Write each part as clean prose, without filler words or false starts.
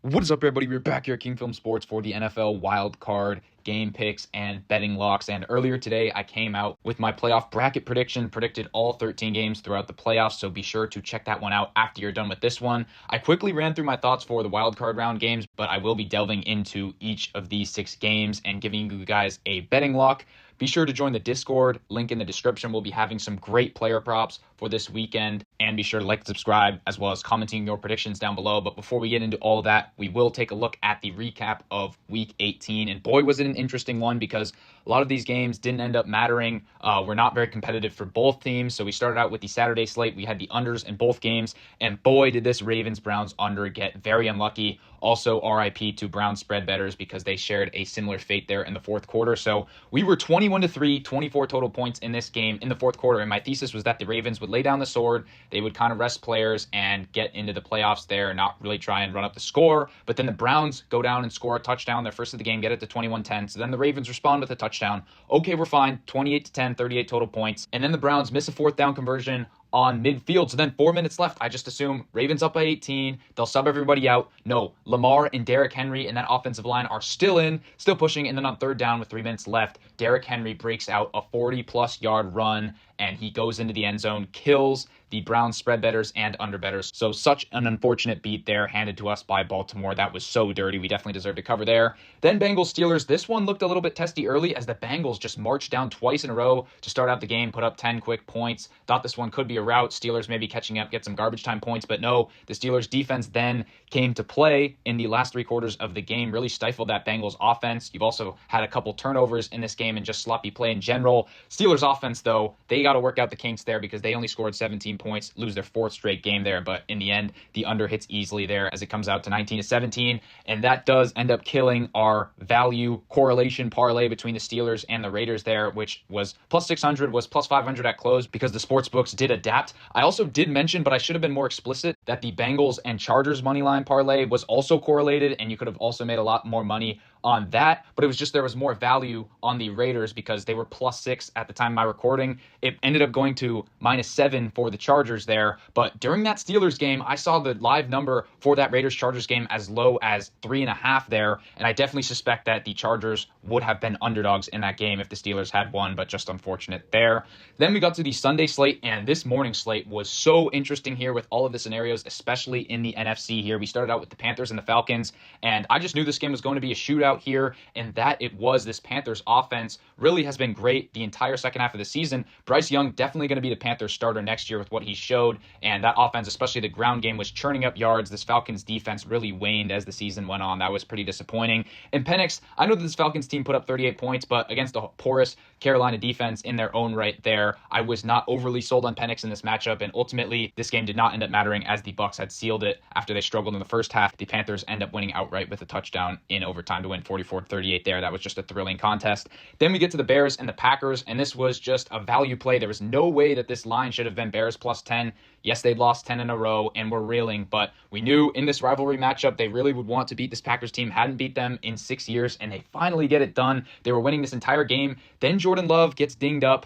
What is up, everybody? We're back here at King Film Sports for the NFL wild card game picks and betting locks. And earlier today, I came out with my playoff bracket prediction, predicted all 13 games throughout the playoffs. So be sure to check that one out after you're done with this one. I quickly ran through my thoughts for the wild card round games, but I will be delving into each of these 6 games and giving you guys a betting lock. Be sure to join the Discord, link in the description. We'll be having some great player props for this weekend. And be sure to like and subscribe, as well as commenting your predictions down below. But before we get into all of that, we will take a look at the recap of Week 18. And boy, was it an interesting one, because a lot of these games didn't end up mattering. We're not very competitive for both teams. So we started out with the Saturday slate. We had the unders in both games. And boy, did this Ravens-Browns under get very unlucky. Also, RIP to Browns spread bettors, because they shared a similar fate there in the fourth quarter. So we were 21-3, 24 total points in this game in the fourth quarter. And my thesis was that the Ravens would lay down the sword. They would kind of rest players and get into the playoffs there, not really try and run up the score. But then the Browns go down and score a touchdown, their first of the game, get it to 21-10. So then the Ravens respond with a touchdown. Okay, we're fine. 28-10, 38 total points. And then the Browns miss a fourth down conversion on midfield. So then 4 minutes left. I just assume Ravens up by 18. They'll sub everybody out. No, Lamar and Derrick Henry and that offensive line are still pushing. And then on third down with 3 minutes left, Derrick Henry breaks out a 40-plus yard run, and he goes into the end zone, kills the Browns spread bettors and under bettors. So such an unfortunate beat there handed to us by Baltimore. That was so dirty. We definitely deserved to cover there. Then Bengals Steelers. This one looked a little bit testy early, as the Bengals just marched down twice in a row to start out the game, put up 10 quick points. Thought this one could be a rout. Steelers maybe catching up, get some garbage time points, but no, the Steelers defense then came to play in the last 3 quarters of the game, really stifled that Bengals offense. You've also had a couple turnovers in this game and just sloppy play in general. Steelers offense, though, they got to work out the kinks there, because they only scored 17 points, lose their 4th straight game there. But in the end, the under hits easily there as it comes out to 19-17. And that does end up killing our value correlation parlay between the Steelers and the Raiders there, which was plus 600, was plus 500 at close, because the sports books did adapt. I also did mention, but I should have been more explicit, that the Bengals and Chargers money line parlay was also correlated, and you could have also made a lot more money on that, but it was just there was more value on the Raiders because they were plus 6 at the time of my recording. It ended up going to -7 for the Chargers there, but during that Steelers game, I saw the live number for that Raiders-Chargers game as low as 3.5 there, and I definitely suspect that the Chargers would have been underdogs in that game if the Steelers had won, but just unfortunate there. Then we got to the Sunday slate, and this morning slate was so interesting here with all of the scenarios, especially in the NFC here. We started out with the Panthers and the Falcons, and I just knew this game was going to be a shootout here, and that it was. This Panthers offense really has been great the entire second half of the season. Bryce Young definitely going to be the Panthers starter next year with what he showed, and that offense, especially the ground game, was churning up yards. This Falcons defense really waned as the season went on. That was pretty disappointing. And Penix, I know that this Falcons team put up 38 points, but against a porous Carolina defense in their own right there, I was not overly sold on Penix in this matchup, and ultimately this game did not end up mattering, as the Bucs had sealed it after they struggled in the first half. The Panthers end up winning outright with a touchdown in overtime to win 44-38 there. That was just a thrilling contest. Then we get to the Bears and the Packers, and this was just a value play. There was no way that this line should have been Bears plus 10. Yes, they'd lost 10 in a row and were reeling, but we knew in this rivalry matchup they really would want to beat this Packers team. Hadn't beat them in 6 years, and they finally get it done. They were winning this entire game. Then Jordan Love gets dinged up.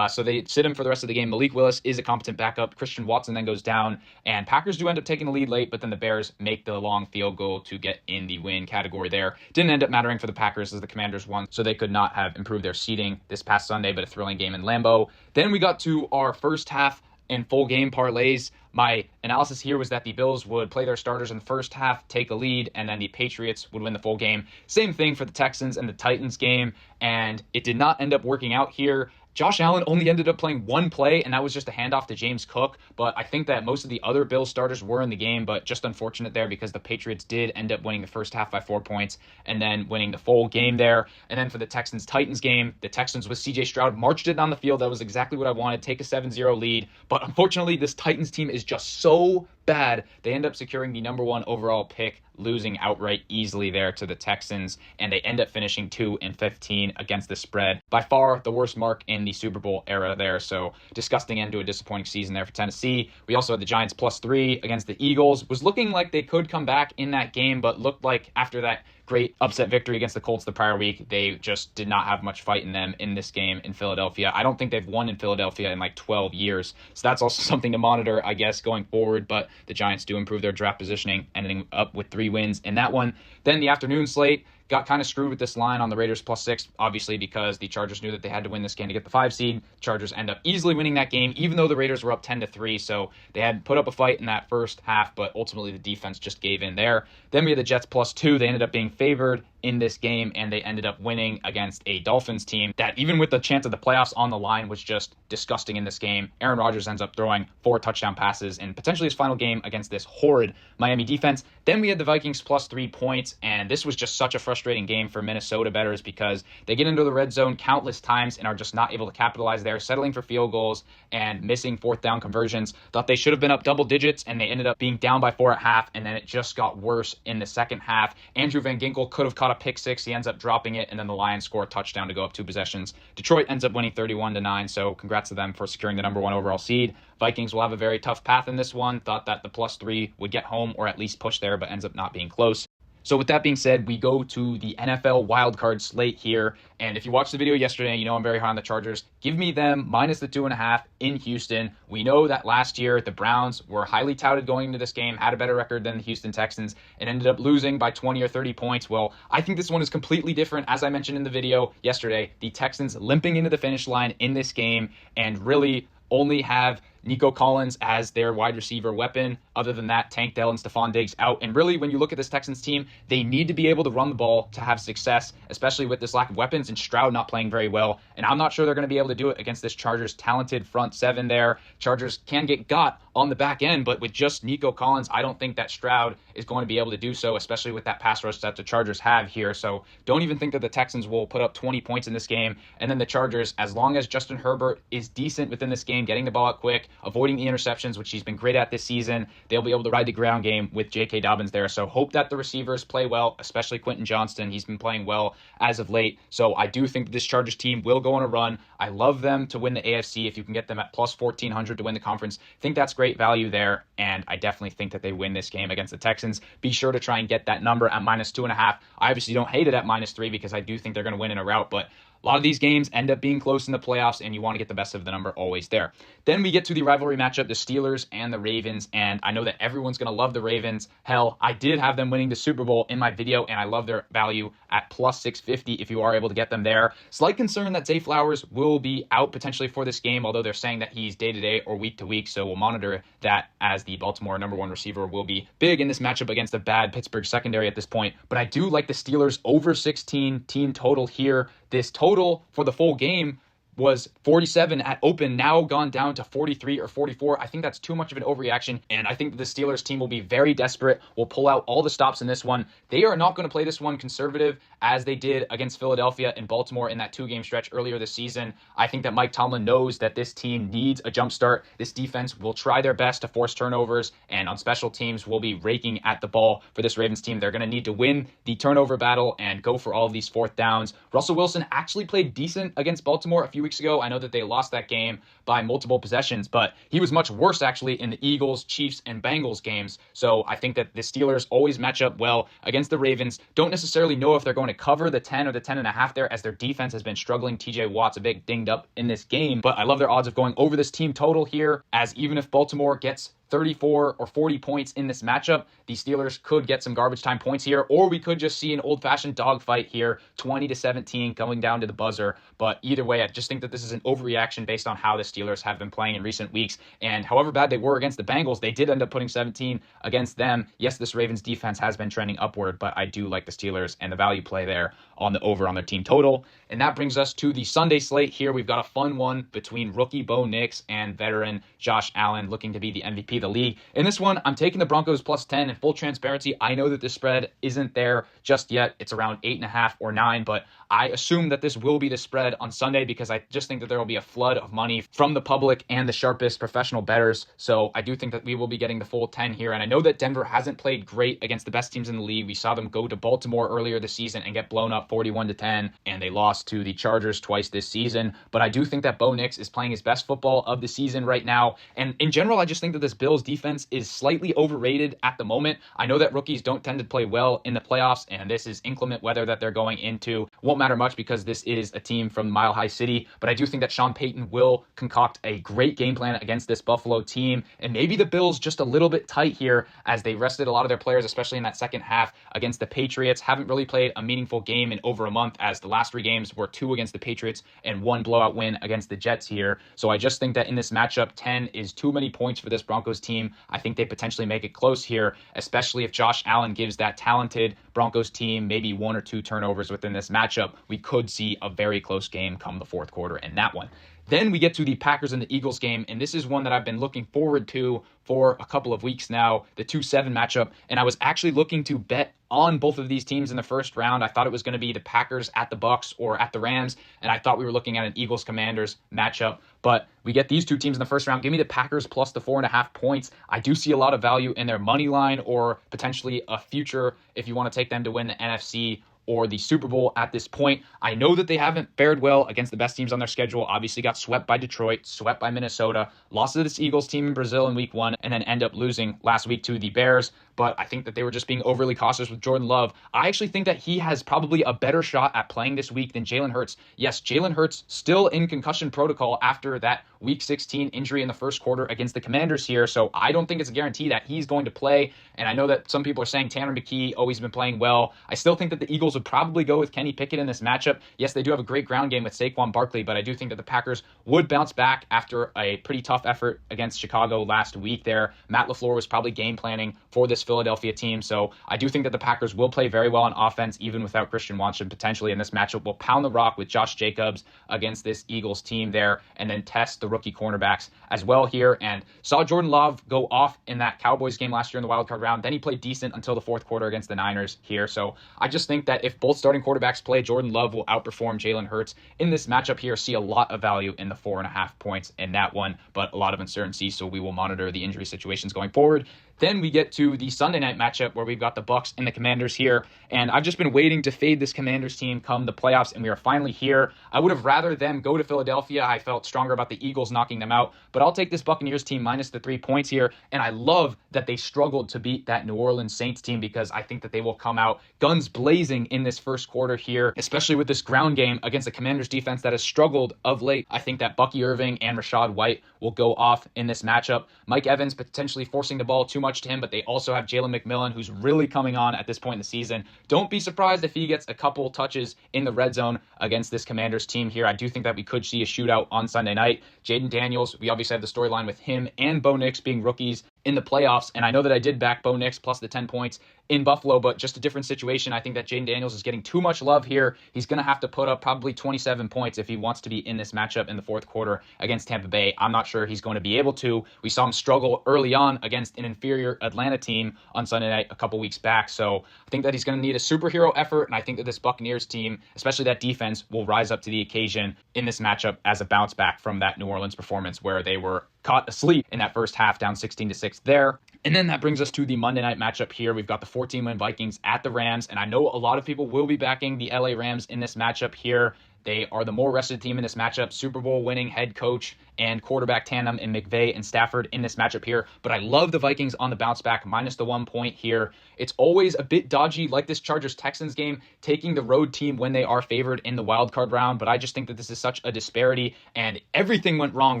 So they sit him for the rest of the game. Malik Willis is a competent backup. Christian Watson then goes down, and Packers do end up taking the lead late, but then the Bears make the long field goal to get in the win category there. Didn't end up mattering for the Packers, as the Commanders won, so they could not have improved their seeding this past Sunday, but a thrilling game in Lambeau. Then we got to our first half and full game parlays. My analysis here was that the Bills would play their starters in the first half, take a lead, and then the Patriots would win the full game. Same thing for the Texans and the Titans game, and it did not end up working out here. Josh Allen only ended up playing one play, and that was just a handoff to James Cook. But I think that most of the other Bills starters were in the game, but just unfortunate there, because the Patriots did end up winning the first half by 4 points and then winning the full game there. And then for the Texans-Titans game, the Texans with C.J. Stroud marched it on the field. That was exactly what I wanted, take a 7-0 lead. But unfortunately, this Titans team is just so bad. They end up securing the number 1 overall pick, losing outright easily there to the Texans, and they end up finishing 2-15 against the spread. By far the worst mark in the Super Bowl era there, so disgusting end to a disappointing season there for Tennessee. We also had the Giants +3 against the Eagles. Was looking like they could come back in that game, but looked like after that great upset victory against the Colts the prior week, they just did not have much fight in them in this game in Philadelphia. I don't think they've won in Philadelphia in like 12 years, so that's also something to monitor, I guess, going forward. But the Giants do improve their draft positioning, ending up with 3 wins in that one. Then the afternoon slate got kind of screwed with this line on the Raiders +6, obviously because the Chargers knew that they had to win this game to get the 5 seed. Chargers end up easily winning that game, even though the Raiders were up 10-3, so they had put up a fight in that first half, but ultimately the defense just gave in there. Then we had the Jets +2. They ended up being favored in this game, and they ended up winning against a Dolphins team that, even with the chance of the playoffs on the line, was just disgusting in this game. Aaron Rodgers ends up throwing 4 touchdown passes in potentially his final game against this horrid Miami defense. Then we had the Vikings +3 points, and this was just such a frustrating game for Minnesota bettors because they get into the red zone countless times and are just not able to capitalize there, settling for field goals and missing 4th down conversions. Thought they should have been up double digits, and they ended up being down by 4 at half, and then it just got worse in the second half. Andrew Van Ginkel could have caught a pick 6. He ends up dropping it, and then the Lions score a touchdown to go up 2 possessions. Detroit ends up winning 31-9, so congrats to them for securing the number 1 overall seed. Vikings will have a very tough path in this one. Thought that the +3 would get home or at least push there, but ends up not being close. So with that being said, we go to the NFL wildcard slate here. And if you watched the video yesterday, you know I'm very high on the Chargers. Give me them minus the 2.5 in Houston. We know that last year the Browns were highly touted going into this game, had a better record than the Houston Texans, and ended up losing by 20 or 30 points. Well, I think this one is completely different. As I mentioned in the video yesterday, the Texans limping into the finish line in this game and really only have Nico Collins as their wide receiver weapon. Other than that, Tank Dell and Stephon Diggs out. And really, when you look at this Texans team, they need to be able to run the ball to have success, especially with this lack of weapons and Stroud not playing very well. And I'm not sure they're going to be able to do it against this Chargers talented front 7 there. Chargers can get got on the back end, but with just Nico Collins, I don't think that Stroud is going to be able to do so, especially with that pass rush that the Chargers have here. So don't even think that the Texans will put up 20 points in this game. And then the Chargers, as long as Justin Herbert is decent within this game, getting the ball out quick, avoiding the interceptions, which he's been great at this season, they'll be able to ride the ground game with J.K. Dobbins there. So hope that the receivers play well, especially Quentin Johnston. He's been playing well as of late. So I do think that this Chargers team will go on a run. I love them to win the AFC. If you can get them at plus 1,400 to win the conference, I think that's great value there. And I definitely think that they win this game against the Texans. Be sure to try and get that number at minus 2.5. I obviously don't hate it at minus 3 because I do think they're going to win in a rout, but a lot of these games end up being close in the playoffs, and you want to get the best of the number always there. Then we get to the rivalry matchup, the Steelers and the Ravens, and I know that everyone's going to love the Ravens. Hell, I did have them winning the Super Bowl in my video, and I love their value at plus 650 if you are able to get them there. Slight concern that Zay Flowers will be out potentially for this game, although they're saying that he's day-to-day or week-to-week, so we'll monitor that as the Baltimore number 1 receiver will be big in this matchup against a bad Pittsburgh secondary at this point. But I do like the Steelers over 16 team total here. This total for the full game was 47 at open, now gone down to 43 or 44. I think that's too much of an overreaction, and I think the Steelers team will be very desperate, will pull out all the stops in this one. They are not going to play this one conservative as they did against Philadelphia and Baltimore in that 2-game stretch earlier this season. I think that Mike Tomlin knows that this team needs a jump start. This defense will try their best to force turnovers, and on special teams will be raking at the ball for this Ravens team. They're going to need to win the turnover battle and go for all of these 4th downs. Russell Wilson actually played decent against Baltimore a few weeks ago. I know that they lost that game by multiple possessions, but he was much worse actually in the Eagles, Chiefs, and Bengals games. So I think that the Steelers always match up well against the Ravens. Don't necessarily know if they're going to cover the 10 or the 10.5 there, as their defense has been struggling. TJ Watt's a bit dinged up in this game, but I love their odds of going over this team total here, as even if Baltimore gets 34 or 40 points in this matchup, the Steelers could get some garbage time points here, or we could just see an old-fashioned dogfight here, 20-17 going down to the buzzer. But either way, I just think that this is an overreaction based on how the Steelers have been playing in recent weeks. And however bad they were against the Bengals, they did end up putting 17 against them. Yes, this Ravens defense has been trending upward, but I do like the Steelers and the value play there on the over on their team total. And that brings us to the Sunday slate here. We've got a fun one between rookie Bo Nix and veteran Josh Allen, looking to be the MVP of the league. In this one, I'm taking the Broncos plus 10. In full transparency, I know that the spread isn't there just yet. It's around 8.5 or 9, but I assume that this will be the spread on Sunday because I just think that there will be a flood of money from the public and the sharpest professional bettors. So I do think that we will be getting the full 10 here. And I know that Denver hasn't played great against the best teams in the league. We saw them go to Baltimore earlier this season and get blown up 41-10, and they lost to the Chargers twice this season. But I do think that Bo Nix is playing his best football of the season right now. And in general, I just think that this Bills Bills defense is slightly overrated at the moment. I know that rookies don't tend to play well in the playoffs, and this is inclement weather that they're going into. Won't matter much because this is a team from Mile High City, but I do think that Sean Payton will concoct a great game plan against this Buffalo team, and maybe the Bills just a little bit tight here as they rested a lot of their players, especially in that second half against the Patriots. Haven't really played a meaningful game in over a month, as the last 3 games were 2 against the Patriots and 1 blowout win against the Jets here. So I just think that in this matchup, 10 is too many points for this Broncos team. I think they potentially make it close here, especially if Josh Allen gives that talented Broncos team maybe 1 or 2 turnovers within this matchup. We could see a very close game come the fourth quarter in that one. Then we get to the Packers and the Eagles game, and this is one that I've been looking forward to for a couple of weeks now, the 2-7 matchup, and I was actually looking to bet on both of these teams in the first round. I thought it was going to be the Packers at the Bucks or at the Rams, and I thought we were looking at an Eagles-Commanders matchup, but we get these 2 teams in the first round. Give me the Packers plus the 4.5 points. I do see a lot of value in their money line or potentially a future if you want to take them to win the NFC or the Super Bowl at this point. I know that they haven't fared well against the best teams on their schedule. Obviously got swept by Detroit, swept by Minnesota, lost to this Eagles team in Brazil in week 1, and then end up losing last week to the Bears. But I think that they were just being overly cautious with Jordan Love. I actually think that he has probably a better shot at playing this week than Jalen Hurts. Yes, Jalen Hurts still in concussion protocol after that week 16 injury in the first quarter against the Commanders here. So I don't think it's a guarantee that he's going to play. And I know that some people are saying Tanner McKee always been playing well. I still think that the Eagles would probably go with Kenny Pickett in this matchup. Yes, they do have a great ground game with Saquon Barkley, but I do think that the Packers would bounce back after a pretty tough effort against Chicago last week there. Matt LaFleur was probably game planning for this Philadelphia team. So I do think that the Packers will play very well on offense, even without Christian Watson potentially in this matchup. Will pound the rock with Josh Jacobs against this Eagles team there, and then test the rookie cornerbacks as well here. And saw Jordan Love go off in that Cowboys game last year in the wildcard round. Then he played decent until the fourth quarter against the Niners here. So I just think that if both starting quarterbacks play, Jordan Love will outperform Jalen Hurts in this matchup here. See a lot of value in the 4.5 points in that one, but a lot of uncertainty. So we will monitor the injury situations going forward. Then we get to the Sunday night matchup where we've got the Bucks and the Commanders here. And I've just been waiting to fade this Commanders team come the playoffs, and we are finally here. I would have rather them go to Philadelphia. I felt stronger about the Eagles knocking them out, but I'll take this Buccaneers team minus the 3 points here. And I love that they struggled to beat that New Orleans Saints team, because I think that they will come out guns blazing in this first quarter here, especially with this ground game against the Commanders defense that has struggled of late. I think that Bucky Irving and Rachaad White will go off in this matchup. Mike Evans potentially forcing the ball too much to him, but they also have Jalen McMillan, who's really coming on at this point in the season. Don't be surprised if he gets a couple touches in the red zone against this Commanders team here. I do think that we could see a shootout on Sunday night. Jaden Daniels, we obviously have the storyline with him and Bo Nix being rookies in the playoffs, and I know that I did back Bo Nix plus the 10 points in Buffalo, but just a different situation. I think that Jaden Daniels is getting too much love here. He's going to have to put up probably 27 points if he wants to be in this matchup in the fourth quarter against Tampa Bay. I'm not sure he's going to be able to. We saw him struggle early on against an inferior Atlanta team on Sunday night a couple weeks back, so I think that he's going to need a superhero effort, and I think that this Buccaneers team, especially that defense, will rise up to the occasion in this matchup as a bounce back from that New Orleans performance where they were caught asleep in that first half, down 16-6 there. And then that brings us to the Monday night matchup here. We've got the 14-win Vikings at the Rams, and I know a lot of people will be backing the LA Rams in this matchup here. They are the more rested team in this matchup. Super Bowl winning head coach and quarterback tandem in McVay and Stafford in this matchup here. But I love the Vikings on the bounce back, minus the 1 point here. It's always a bit dodgy, like this Chargers-Texans game, taking the road team when they are favored in the wild card round. But I just think that this is such a disparity, and everything went wrong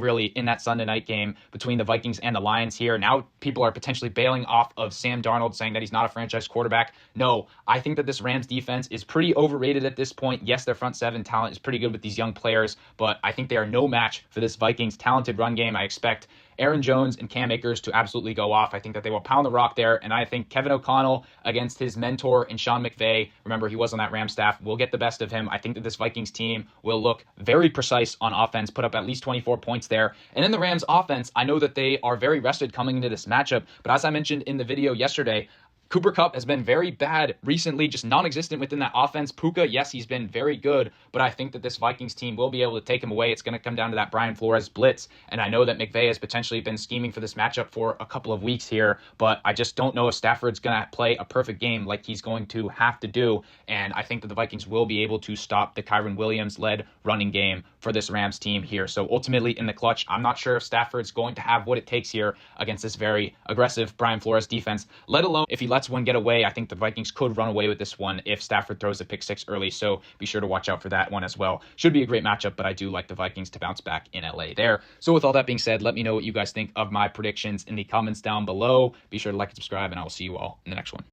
really in that Sunday night game between the Vikings and the Lions here. Now people are potentially bailing off of Sam Darnold, saying that he's not a franchise quarterback. No, I think that this Rams defense is pretty overrated at this point. Yes, their front seven talent is pretty good with these young players, but I think they are no match for this Vikings talented run game. I expect Aaron Jones and Cam Akers to absolutely go off. I think that they will pound the rock there, and I think Kevin O'Connell against his mentor and Sean McVay, remember he was on that Rams staff, will get the best of him. I think that this Vikings team will look very precise on offense, put up at least 24 points there. And in the Rams offense, I know that they are very rested coming into this matchup, but as I mentioned in the video yesterday, Cooper Kupp has been very bad recently, just non-existent within that offense. Puka, yes, he's been very good, but I think that this Vikings team will be able to take him away. It's going to come down to that Brian Flores blitz, and I know that McVay has potentially been scheming for this matchup for a couple of weeks here, but I just don't know if Stafford's going to play a perfect game like he's going to have to do, and I think that the Vikings will be able to stop the Kyren Williams-led running game for this Rams team here. So ultimately in the clutch, I'm not sure if Stafford's going to have what it takes here against this very aggressive Brian Flores defense, let alone if he lets one get away. I think the Vikings could run away with this one if Stafford throws a pick six early, so be sure to watch out for that one as well. Should be a great matchup, but I do like the Vikings to bounce back in LA there. So with all that being said, let me know what you guys think of my predictions in the comments down below. Be sure to like and subscribe, and I will see you all in the next one.